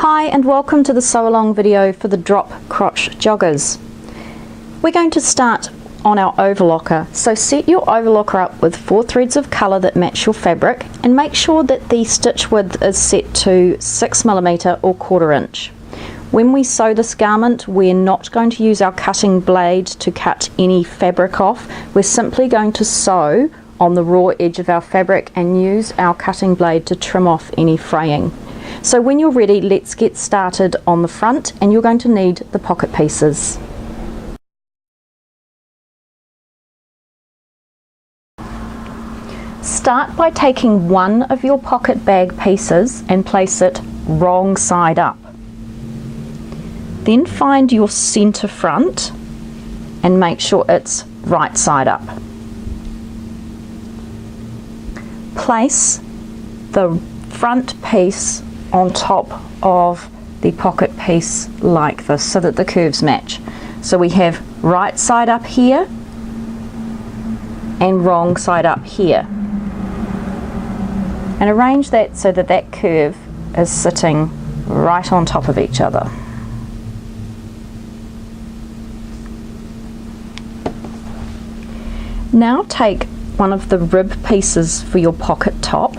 Hi and welcome to the sew along video for the Drop Crotch Joggers. We're going to start on our overlocker, so set your overlocker up with 4 threads of colour that match your fabric and make sure that the stitch width is set to 6mm or 1/4 inch. When we sew this garment, we're not going to use our cutting blade to cut any fabric off. We're simply going to sew on the raw edge of our fabric and use our cutting blade to trim off any fraying. So when you're ready, let's get started on the front, and you're going to need the pocket pieces. Start by taking one of your pocket bag pieces and place it wrong side up. Then find your center front and make sure it's right side up. Place the front piece on top of the pocket piece like this so that the curves match. So we have right side up here and wrong side up here. And arrange that so that that curve is sitting right on top of each other. Now take one of the rib pieces for your pocket top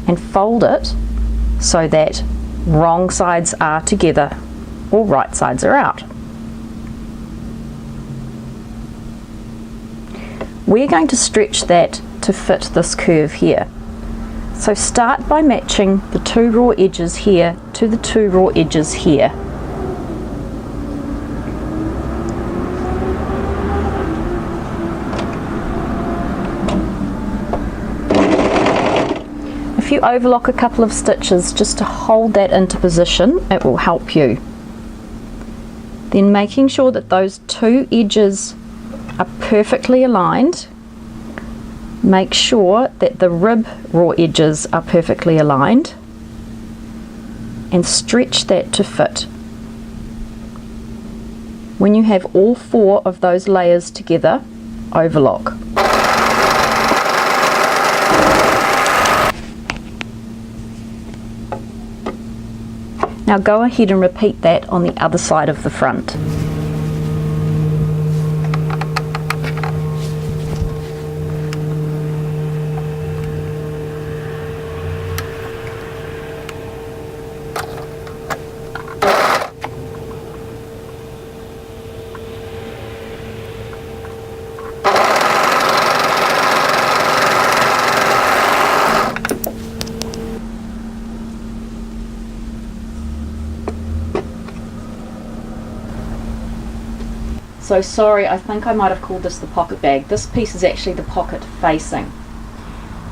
and fold it so that wrong sides are together or right sides are out. We're going to stretch that to fit this curve here. So start by matching the 2 raw edges here to the 2 raw edges here. If you overlock a couple of stitches just to hold that into position, it will help you. Then making sure that those 2 edges are perfectly aligned, make sure that the rib raw edges are perfectly aligned and stretch that to fit. When you have all 4 of those layers together, overlock. Now go ahead and repeat that on the other side of the front. So sorry, I think I might have called this the pocket bag. This piece is actually the pocket facing.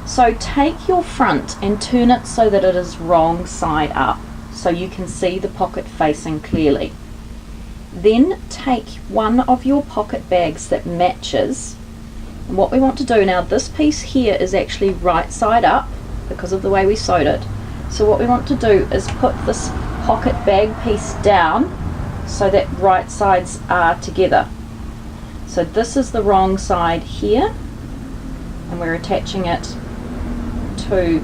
So take your front and turn it so that it is wrong side up, so you can see the pocket facing clearly. Then take one of your pocket bags that matches, and what we want to do now, this piece here is actually right side up because of the way we sewed it. So what we want to do is put this pocket bag piece down so that right sides are together. So this is the wrong side here, and we're attaching it to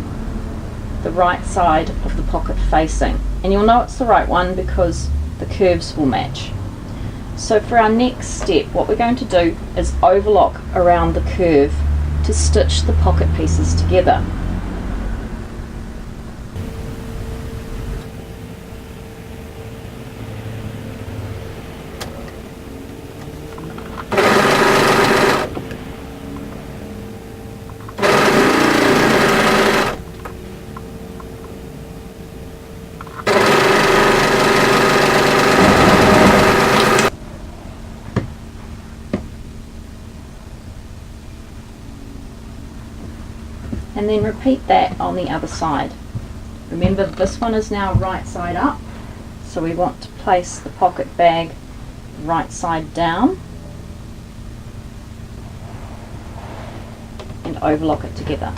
the right side of the pocket facing. And you'll know it's the right one because the curves will match. So for our next step, what we're going to do is overlock around the curve to stitch the pocket pieces together. And then repeat that on the other side. Remember, this one is now right side up, so we want to place the pocket bag right side down and overlock it together.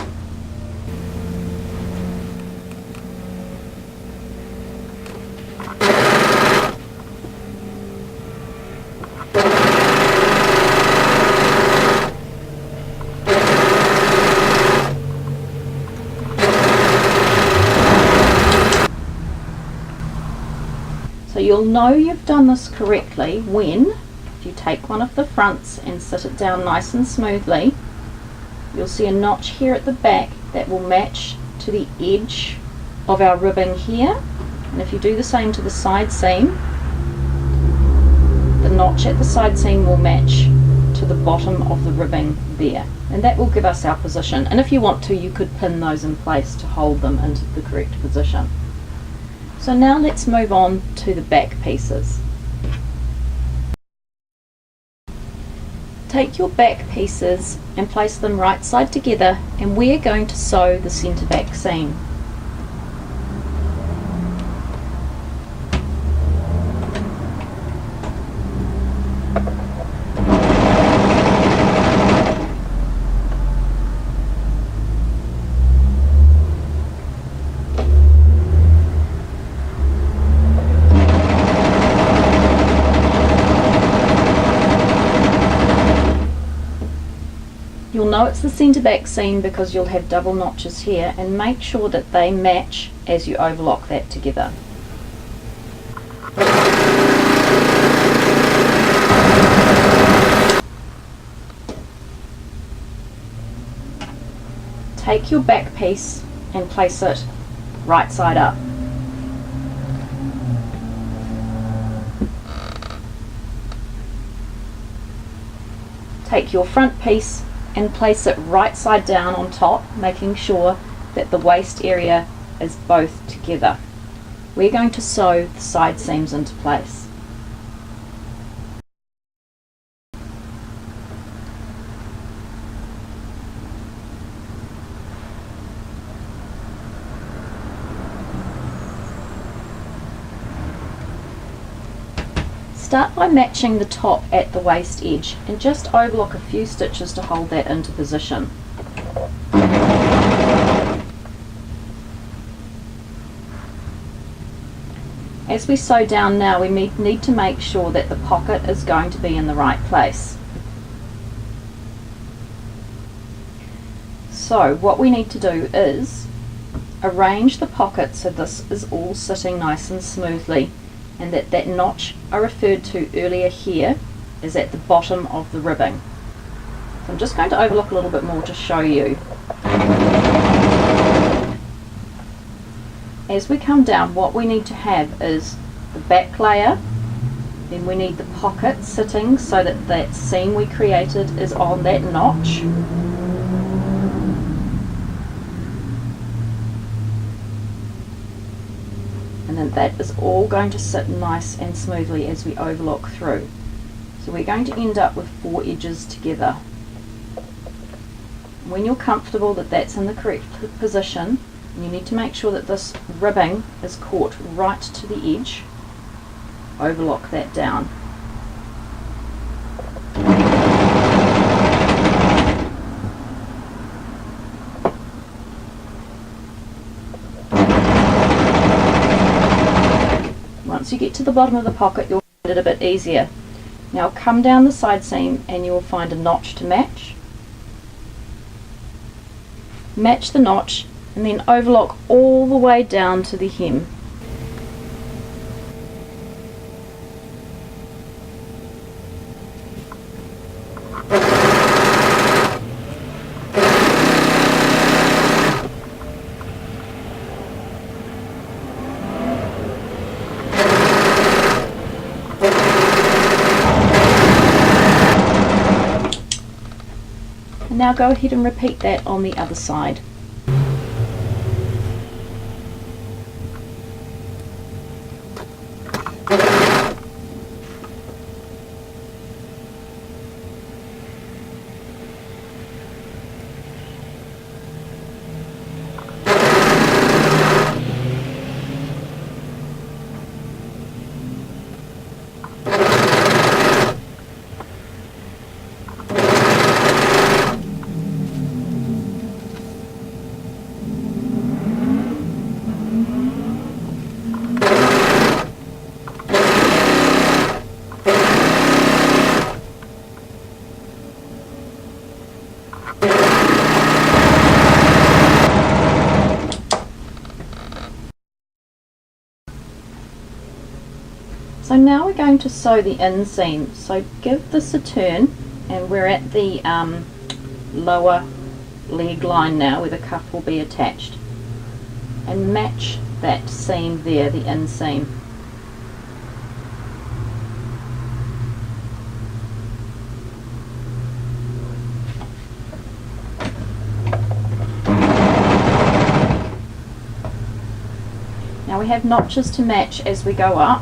you'll know you've done this correctly when, if you take one of the fronts and sit it down nice and smoothly, you'll see a notch here at the back that will match to the edge of our ribbing here, and if you do the same to the side seam, the notch at the side seam will match to the bottom of the ribbing there, and that will give us our position. And if you want to, you could pin those in place to hold them into the correct position. So now let's move on to the back pieces. Take your back pieces and place them right side together, and we're going to sew the centre back seam. You'll know it's the centre back seam because you'll have double notches here, and make sure that they match as you overlock that together. Take your back piece and place it right side up. Take your front piece and place it right side down on top, making sure that the waist area is both together. We're going to sew the side seams into place. Start by matching the top at the waist edge and just overlock a few stitches to hold that into position. As we sew down now, we need to make sure that the pocket is going to be in the right place. So what we need to do is arrange the pocket so this is all sitting nice and smoothly, and that notch I referred to earlier here is at the bottom of the ribbing. So I'm just going to overlook a little bit more to show you. As we come down, what we need to have is the back layer, then we need the pocket sitting so that that seam we created is on that notch. And then that is all going to sit nice and smoothly as we overlock through. So we're going to end up with 4 edges together. When you're comfortable that that's in the correct position, you need to make sure that this ribbing is caught right to the edge. Overlock that down. Once you get to the bottom of the pocket, you'll find it a bit easier. Now come down the side seam and you will find a notch to match. Match the notch and then overlock all the way down to the hem. And now go ahead and repeat that on the other side. So now we're going to sew the inseam. So give this a turn, and we're at the lower leg line now where the cuff will be attached, and match that seam there, the inseam. Now we have notches to match as we go up.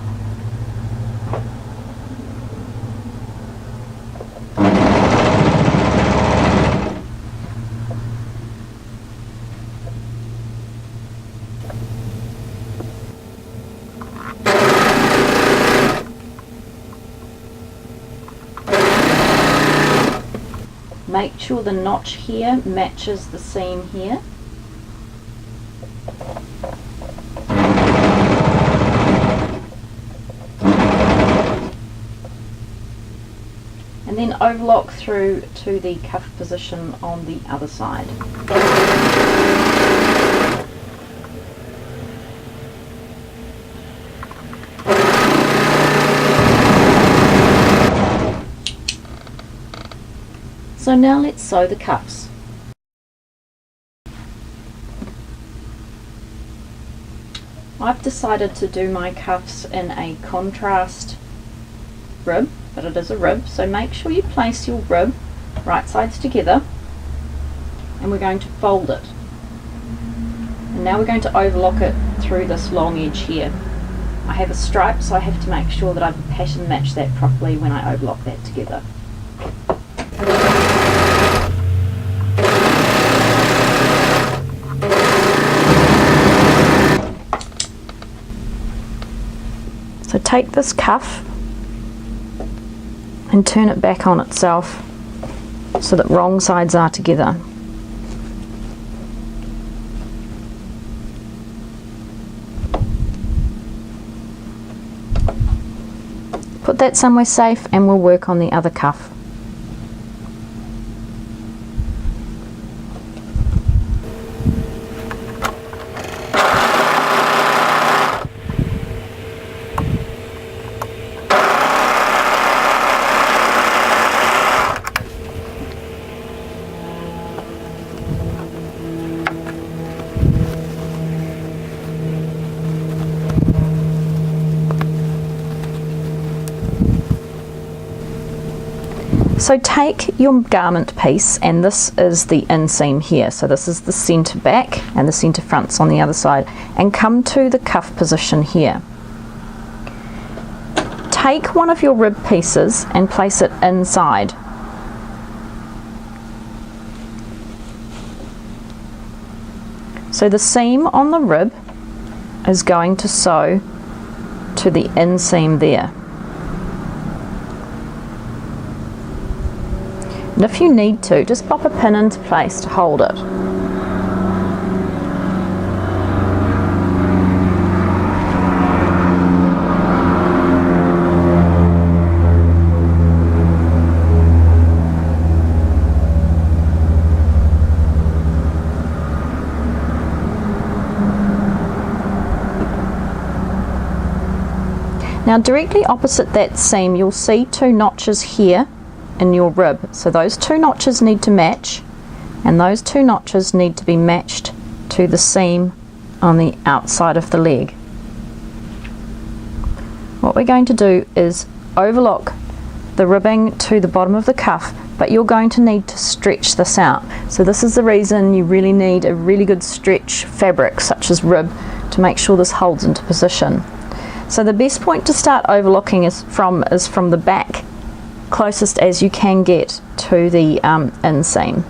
Make sure the notch here matches the seam here. And then overlock through to the cuff position on the other side. So now let's sew the cuffs. I've decided to do my cuffs in a contrast rib, but it is a rib, so make sure you place your rib right sides together, and we're going to fold it. And now we're going to overlock it through this long edge here. I have a stripe, so I have to make sure that I've pattern matched that properly when I overlock that together. So take this cuff and turn it back on itself so that wrong sides are together. Put that somewhere safe and we'll work on the other cuff. So take your garment piece, and this is the inseam here, so this is the centre back and the centre fronts on the other side, and come to the cuff position here. Take one of your rib pieces and place it inside. So the seam on the rib is going to sew to the inseam there. And if you need to, just pop a pin into place to hold it. Now directly opposite that seam you'll see two notches here in your rib, so those two notches need to match, and those two notches need to be matched to the seam on the outside of the leg. What we're going to do is overlock the ribbing to the bottom of the cuff, but you're going to need to stretch this out. So this is the reason you really need a really good stretch fabric such as rib to make sure this holds into position. So the best point to start overlocking is from the back, closest as you can get to the inseam.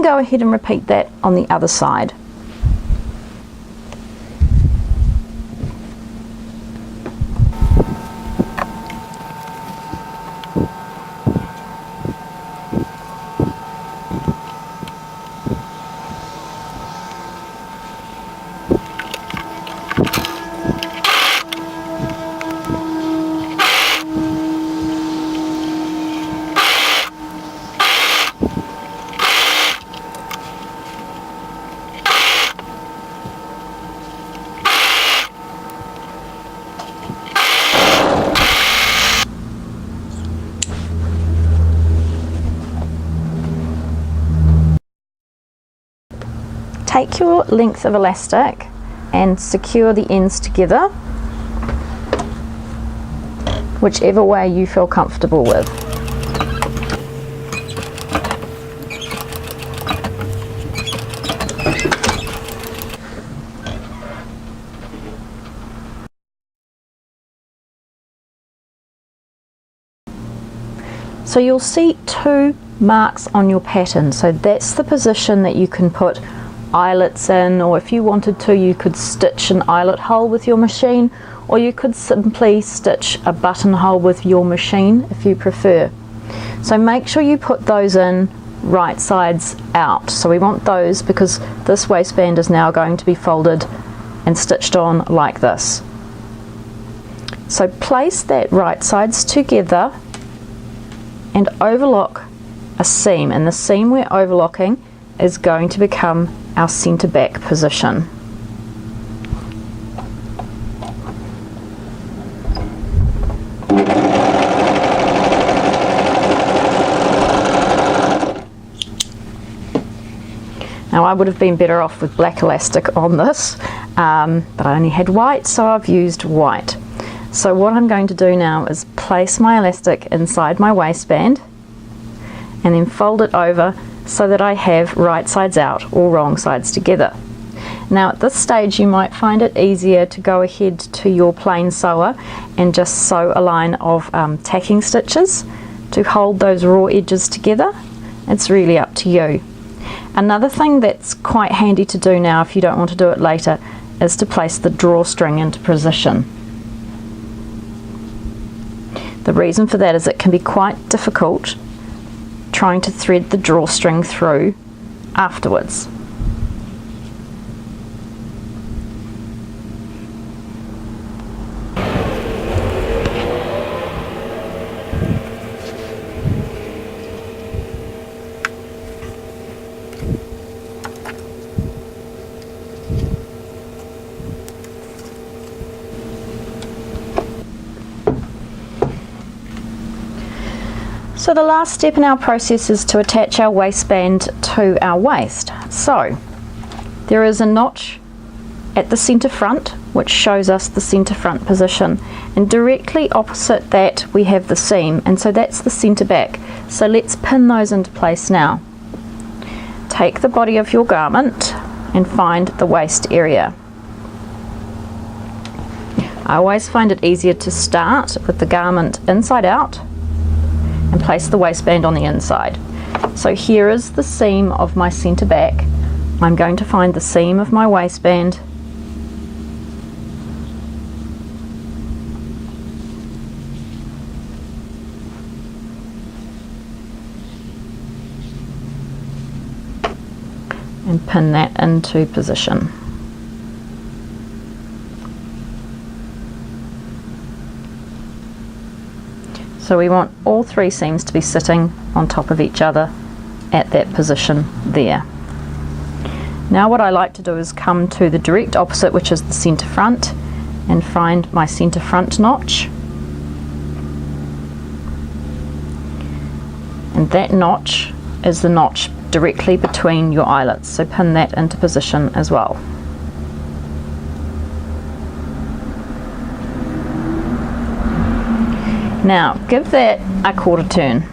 go ahead and repeat that on the other side. Take your length of elastic and secure the ends together, whichever way you feel comfortable with. So you'll see two marks on your pattern, so that's the position that you can put eyelets in, or if you wanted to you could stitch an eyelet hole with your machine, or you could simply stitch a buttonhole with your machine if you prefer. So make sure you put those in right sides out. So we want those because this waistband is now going to be folded and stitched on like this. So place that right sides together and overlock a seam, and the seam we're overlocking is going to become our centre back position. Now I would have been better off with black elastic on this, but I only had white, so I've used white. So what I'm going to do now is place my elastic inside my waistband and then fold it over so that I have right sides out or wrong sides together. Now at this stage you might find it easier to go ahead to your plain sewer and just sew a line of tacking stitches to hold those raw edges together. It's really up to you. Another thing that's quite handy to do now if you don't want to do it later is to place the drawstring into position. The reason for that is it can be quite difficult trying to thread the drawstring through afterwards. So the last step in our process is to attach our waistband to our waist. So there is a notch at the centre front which shows us the centre front position, and directly opposite that we have the seam, and so that's the centre back. So let's pin those into place now. Take the body of your garment and find the waist area. I always find it easier to start with the garment inside out and place the waistband on the inside. So here is the seam of my centre back. I'm going to find the seam of my waistband and pin that into position. So we want all three seams to be sitting on top of each other at that position there. Now what I like to do is come to the direct opposite, which is the centre front, and find my centre front notch. And that notch is the notch directly between your eyelets, so pin that into position as well. Now give that a quarter turn.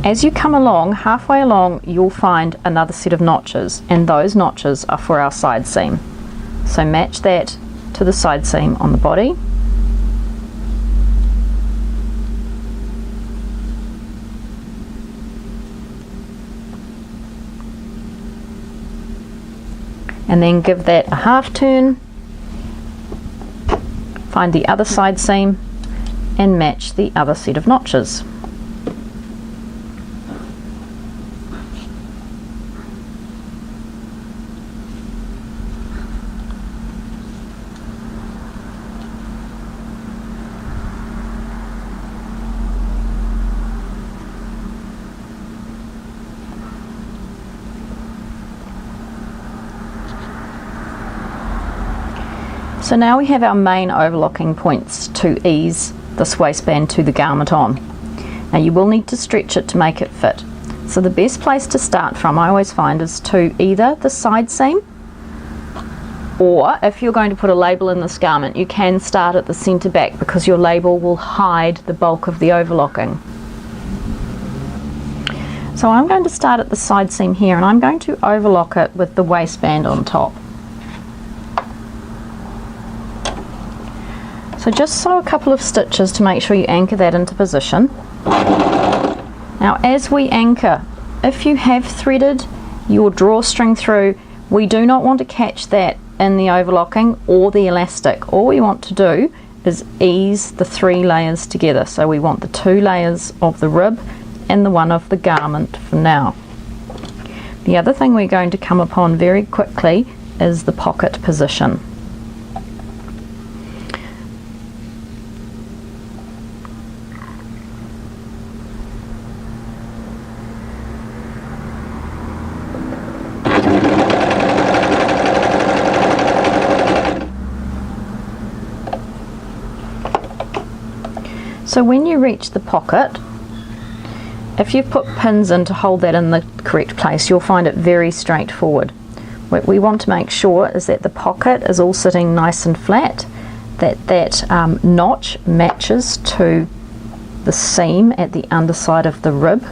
As you come along, halfway along, you'll find another set of notches, and those notches are for our side seam. So match that to the side seam on the body. and then give that a half turn, find the other side seam and match the other set of notches. So now we have our main overlocking points to ease this waistband to the garment on. Now you will need to stretch it to make it fit. So the best place to start from, I always find, is to either the side seam, or if you're going to put a label in this garment, you can start at the centre back because your label will hide the bulk of the overlocking. So I'm going to start at the side seam here, and I'm going to overlock it with the waistband on top. So just sew a couple of stitches to make sure you anchor that into position. Now as we anchor, if you have threaded your drawstring through, we do not want to catch that in the overlocking or the elastic. All we want to do is ease the 3 layers together. So we want the 2 layers of the rib and the one of the garment for now. The other thing we're going to come upon very quickly is the pocket position. So when you reach the pocket, if you've put pins in to hold that in the correct place, you'll find it very straightforward. What we want to make sure is that the pocket is all sitting nice and flat, that notch matches to the seam at the underside of the rib,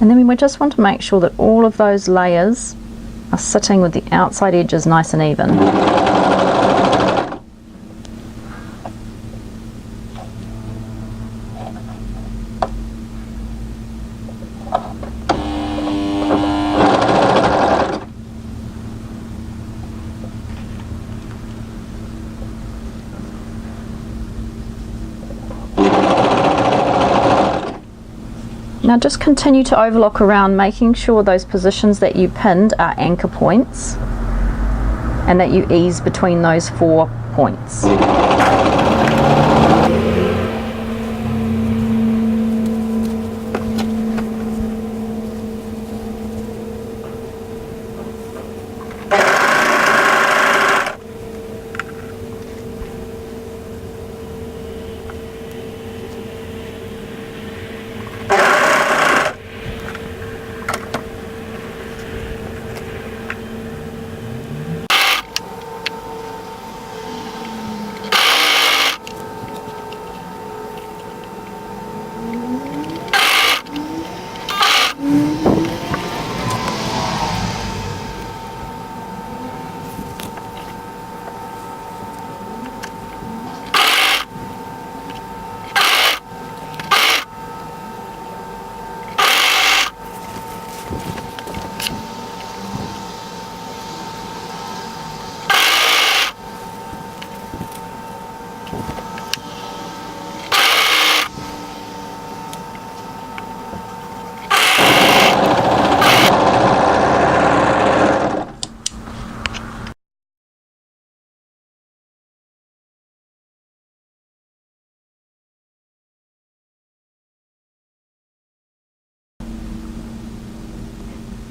and then we just want to make sure that all of those layers are sitting with the outside edges nice and even. Now just continue to overlock around, making sure those positions that you pinned are anchor points and that you ease between those 4 points.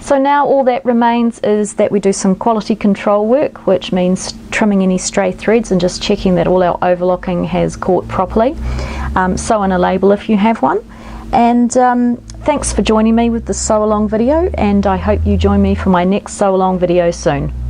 So now all that remains is that we do some quality control work, which means trimming any stray threads and just checking that all our overlocking has caught properly. Sew in a label if you have one. And thanks for joining me with this sew along video, and I hope you join me for my next sew along video soon.